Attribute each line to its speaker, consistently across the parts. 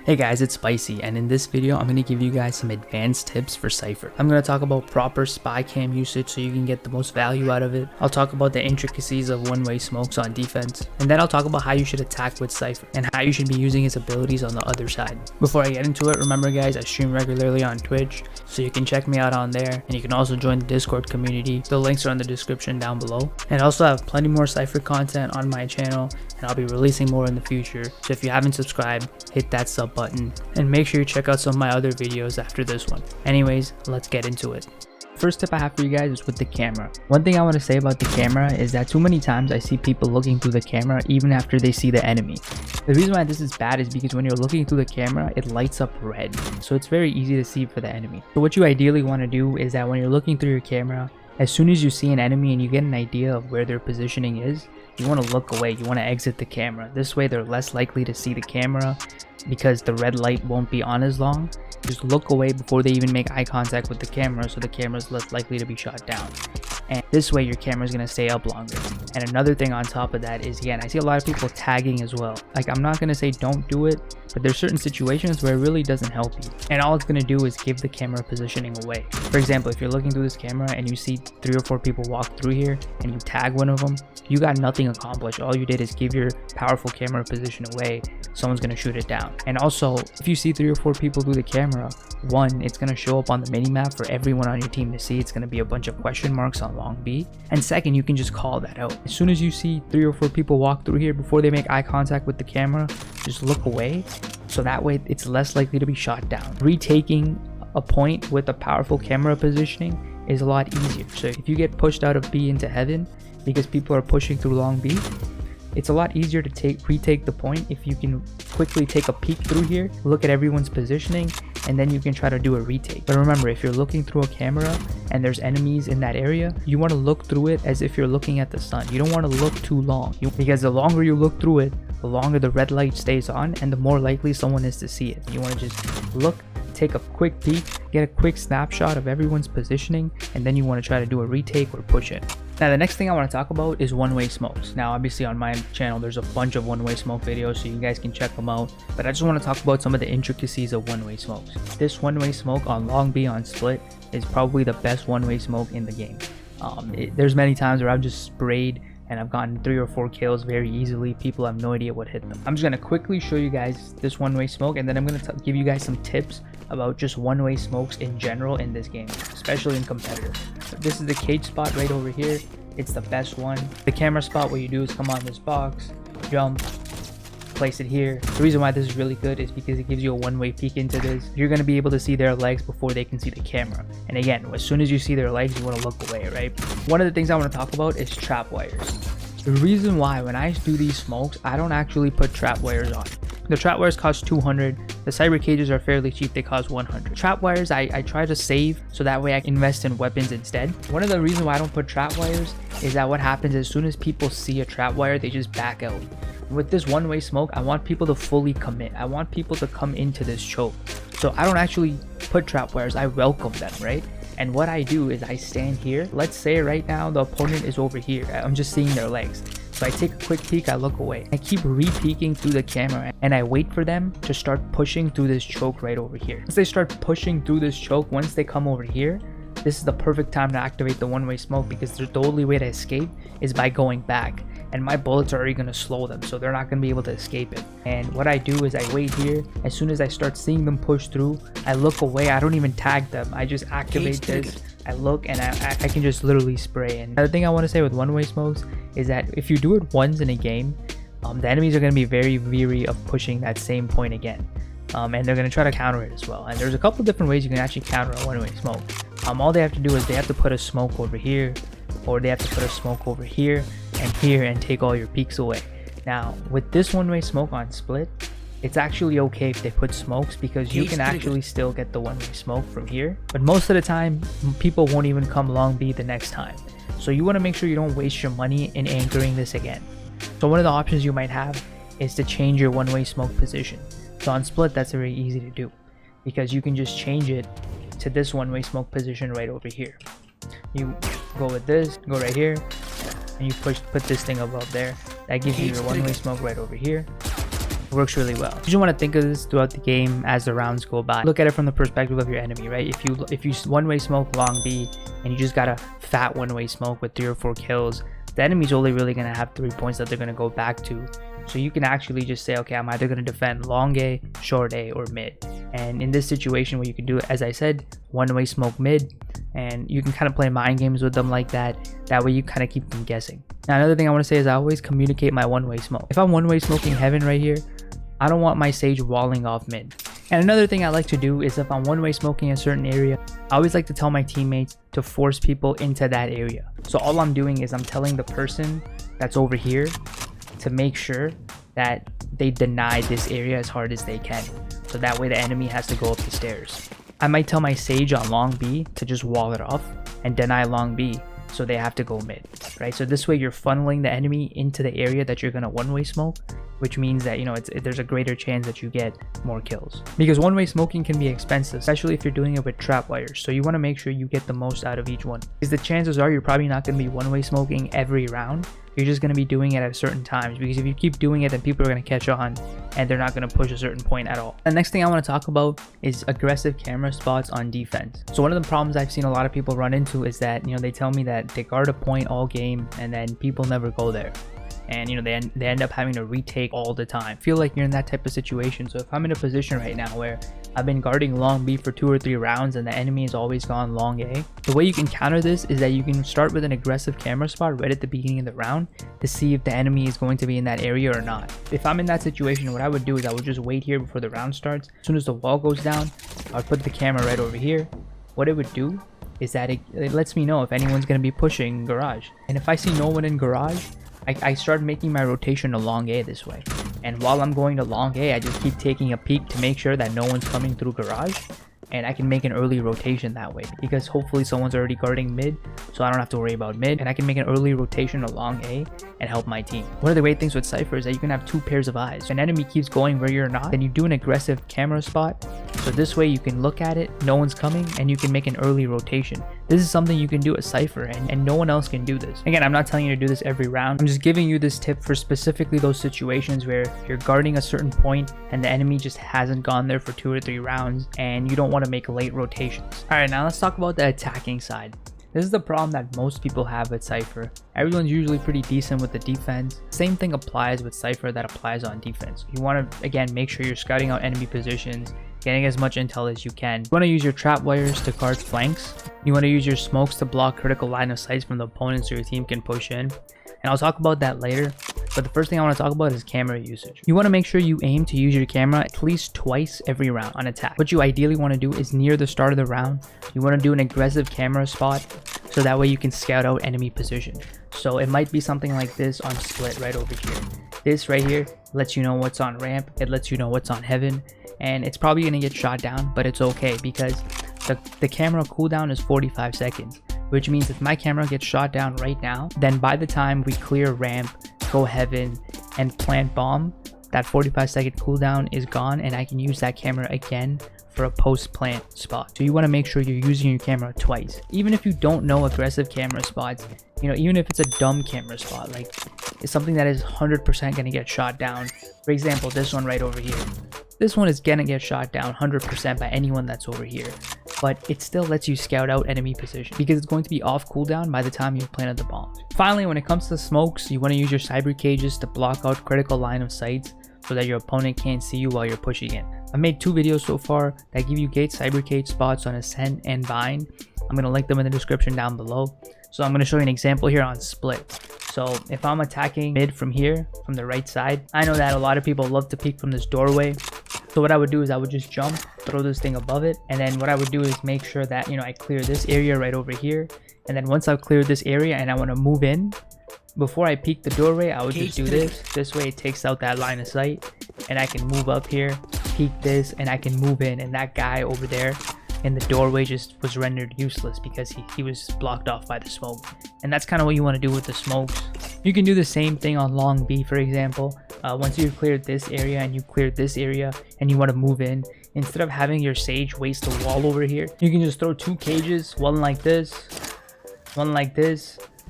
Speaker 1: Hey guys, it's Spicy, and in this video I'm going to give you guys some advanced tips for Cypher. I'm going to talk about proper spy cam usage so you can get the most value out of it. I'll talk about the intricacies of one-way smokes on defense, and then I'll talk about how you should attack with Cypher and how you should be using his abilities on the other side. Before I get into it, remember guys, I stream regularly on Twitch, so you can check me out on there, and you can also join the Discord community. The links are in the description down below. And I also have plenty more Cypher content on my channel, and I'll be releasing more in the future. So if you haven't subscribed, hit that sub button and make sure you check out some of my other videos after this one. Anyways, let's get into it. First tip I have for you guys is with the camera. One thing I want to say about the camera is that too many times I see people looking through the camera even after they see the enemy. The reason why this is bad is because when you're looking through the camera, it lights up red, so it's very easy to see for the enemy. So what you ideally want to do is that when you're looking through your camera, as soon as you see an enemy and you get an idea of where their positioning is, you want to look away, you want to exit the camera. This way they're less likely to see the camera because the red light won't be on as long. Just look away before they even make eye contact with the camera, so the camera is less likely to be shot down. And this way your camera is going to stay up longer. And another thing on top of that is, again, I see a lot of people tagging as well. Like, I'm not going to say don't do it, but there's certain situations where it really doesn't help you. And all it's going to do is give the camera positioning away. For example, if you're looking through this camera and you see 3 or 4 people walk through here and you tag one of them, you got nothing accomplished. All you did is give your powerful camera position away. Someone's going to shoot it down. And also, if you see 3 or 4 people through the camera, one, it's going to show up on the minimap for everyone on your team to see. It's going to be a bunch of question marks on long B. And second, you can just call that out. As soon as you see 3 or 4 people walk through here, before they make eye contact with the camera, just look away. So that way it's less likely to be shot down. Retaking a point with a powerful camera positioning is a lot easier. So if you get pushed out of B into heaven because people are pushing through long B, it's a lot easier to retake the point if you can quickly take a peek through here, look at everyone's positioning, and then you can try to do a retake. But remember, if you're looking through a camera and there's enemies in that area, you want to look through it as if you're looking at the sun. You don't want to look too long, because the longer you look through it, the longer the red light stays on and the more likely someone is to see it. You want to just look, take a quick peek, get a quick snapshot of everyone's positioning, and then you want to try to do a retake or push it. Now the next thing I want to talk about is one-way smokes. Now obviously on my channel there's a bunch of one-way smoke videos, so you guys can check them out, but I just want to talk about some of the intricacies of one-way smokes. This one-way smoke on long B on split is probably the best one-way smoke in the game. There's many times where I've just sprayed and I've gotten 3 or 4 kills very easily. People have no idea what hit them. I'm just going to quickly show you guys this one-way smoke, and then I'm going to give you guys some tips about just one-way smokes in general in this game, especially in competitive. So this is the cage spot right over here. It's the best one. The camera spot, what you do is come on this box, jump, place it here. The reason why this is really good is because it gives you a one-way peek into this. You're going to be able to see their legs before they can see the camera. And again, as soon as you see their legs, you want to look away, right? One of the things I want to talk about is trap wires. The reason why when I do these smokes, I don't actually put trap wires on. The trap wires cost 200. The cyber cages are fairly cheap, they cost 100. Trap wires I try to save so that way I can invest in weapons instead. One of the reasons why I don't put trap wires is that what happens as soon as people see a trap wire, they just back out. With this one-way smoke, I want people to fully commit. I want people to come into this choke. So I don't actually put trap wires, I welcome them, right? And what I do is I stand here. Let's say right now the opponent is over here. I'm just seeing their legs. So I take a quick peek, I look away. I keep re-peeking through the camera and I wait for them to start pushing through this choke right over here. Once they start pushing through this choke, once they come over here, this is the perfect time to activate the one-way smoke, because the only way to escape is by going back. And my bullets are already going to slow them, so they're not going to be able to escape it. And what I do is I wait here. As soon as I start seeing them push through, I look away. I don't even tag them. I just activate this. I look and I can just literally spray. And the thing I want to say with one-way smokes is that if you do it once in a game, the enemies are going to be very weary of pushing that same point again. And they're going to try to counter it as well. And there's a couple different ways you can actually counter a one-way smoke. All they have to do is they have to put a smoke over here, or they have to put a smoke over here and take all your peeks away. Now with this one-way smoke on split, it's actually okay if they put smokes, because you can actually still get the one-way smoke from here, but most of the time people won't even come long B the next time. So you want to make sure you don't waste your money in anchoring this again. So one of the options you might have is to change your one-way smoke position. So on split, that's very easy to do, because you can just change it to this one-way smoke position right over here. You go with this, go right here, and you put this thing above there. That gives you your one-way smoke right over here. works really well. You just want to think of this throughout the game as the rounds go by. Look at it from the perspective of your enemy, right? If you one-way smoke long B and you just got a fat one-way smoke with 3 or 4 kills, the enemy's only really going to have 3 points that they're going to go back to. So you can actually just say, okay, I'm either going to defend long A, short A, or mid. And in this situation, what you can do, as I said, one-way smoke mid, and you can kind of play mind games with them like that. That way you kind of keep them guessing. Now, another thing I want to say is I always communicate my one-way smoke. If I'm one-way smoking heaven right here, I don't want my sage walling off mid. And another thing I like to do is if I'm one-way smoking a certain area, I always like to tell my teammates to force people into that area. So all I'm doing is I'm telling the person that's over here to make sure that they deny this area as hard as they can. So that way the enemy has to go up the stairs. I might tell my sage on long B to just wall it off and deny long B, so they have to go mid, right? So this way you're funneling the enemy into the area that you're gonna one-way smoke, which means that, you know, there's a greater chance that you get more kills. Because one-way smoking can be expensive, especially if you're doing it with trap wires. So you want to make sure you get the most out of each one. Because the chances are you're probably not going to be one-way smoking every round. You're just going to be doing it at certain times, because if you keep doing it, then people are going to catch on and they're not going to push a certain point at all. The next thing I want to talk about is aggressive camera spots on defense. So one of the problems I've seen a lot of people run into is that, you know, they tell me that they guard a point all game and then people never go there. And, you know, they end up having to retake all the time. I feel like you're in that type of situation. So if I'm in a position right now where I've been guarding long B for 2 or 3 rounds and the enemy has always gone long A, the way you can counter this is that you can start with an aggressive camera spot right at the beginning of the round to see if the enemy is going to be in that area or not. If I'm in that situation, what I would do is I would just wait here before the round starts. As soon as the wall goes down, I would put the camera right over here. What it would do is that it lets me know if anyone's going to be pushing garage. And if I see no one in garage, I start making my rotation to long A this way. And while I'm going to long A, I just keep taking a peek to make sure that no one's coming through garage. And I can make an early rotation that way, because hopefully someone's already guarding mid, so I don't have to worry about mid, and I can make an early rotation to long A and help my team. One of the great things with Cypher is that you can have 2 pairs of eyes. If an enemy keeps going where you're not, then you do an aggressive camera spot. So this way you can look at it, no one's coming, and you can make an early rotation. This is something you can do at Cypher, and no one else can do this. Again, I'm not telling you to do this every round. I'm just giving you this tip for specifically those situations where you're guarding a certain point and the enemy just hasn't gone there for 2 or 3 rounds, and you don't want to make late rotations. Alright, now let's talk about the attacking side. This is the problem that most people have with Cypher. Everyone's usually pretty decent with the defense. Same thing applies with Cypher that applies on defense. You want to, again, make sure you're scouting out enemy positions, getting as much intel as you can. You want to use your trap wires to guard flanks. You want to use your smokes to block critical line of sight from the opponent so your team can push in. And I'll talk about that later. But the first thing I want to talk about is camera usage. You want to make sure you aim to use your camera at least twice every round on attack. What you ideally want to do is near the start of the round, you want to do an aggressive camera spot so that way you can scout out enemy position. So it might be something like this on split right over here. This right here lets you know what's on ramp, it lets you know what's on heaven, and it's probably going to get shot down, but it's okay because the camera cooldown is 45 seconds. Which means if my camera gets shot down right now, then by the time we clear ramp, go heaven, and plant bomb, that 45-second cooldown is gone, and I can use that camera again for a post-plant spot. So you want to make sure you're using your camera twice. Even if you don't know aggressive camera spots, you know, even if it's a dumb camera spot, like it's something that is 100% going to get shot down. For example, this one right over here. This one is going to get shot down 100% by anyone that's over here. But it still lets you scout out enemy position because it's going to be off cooldown by the time you've planted the bombs. Finally, when it comes to smokes, you want to use your cyber cages to block out critical line of sight so that your opponent can't see you while you're pushing in. I made 2 videos so far that give you gate cyber cage spots on Ascent and Vine. I'm going to link them in the description down below. So I'm going to show you an example here on split. So if I'm attacking mid from here, from the right side, I know that a lot of people love to peek from this doorway. So what I would do is I would just jump, throw this thing above it, and then what I would do is make sure that, you know, I clear this area right over here. And then once I've cleared this area and I want to move in, before I peek the doorway, I would just do this. This way it takes out that line of sight, and I can move up here, peek this, and I can move in, and that guy over there in the doorway just was rendered useless because he was blocked off by the smoke. And that's kind of what you want to do with the smokes. You can do the same thing on long B, for example. Once you've cleared this area and you've cleared this area and you want to move in, instead of having your sage waste the wall over here, you can just throw 2 cages, one like this,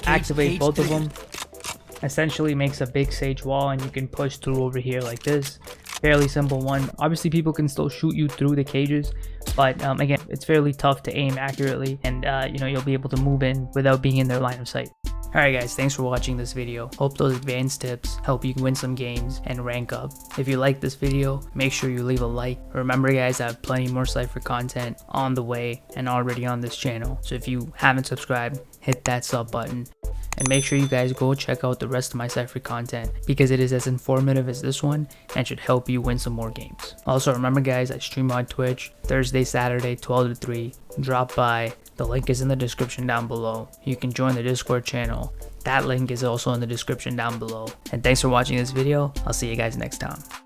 Speaker 1: activate both of them, essentially makes a big sage wall, and you can push through over here like this. fairly simple one. Obviously people can still shoot you through the cages, but again, it's fairly tough to aim accurately, and you know, you'll be able to move in without being in their line of sight. Alright guys, thanks for watching this video. Hope those advanced tips help you win some games and rank up. If you like this video, make sure you leave a like. Remember guys, I have plenty more Cypher content on the way and already on this channel. So if you haven't subscribed, hit that sub button. And make sure you guys go check out the rest of my Cypher content, because it is as informative as this one and should help you win some more games. Also remember guys, I stream on Twitch Thursday, Saturday, 12 to 3. Drop by. The link is in the description down below. You can join the Discord channel. That link is also in the description down below. And thanks for watching this video. I'll see you guys next time.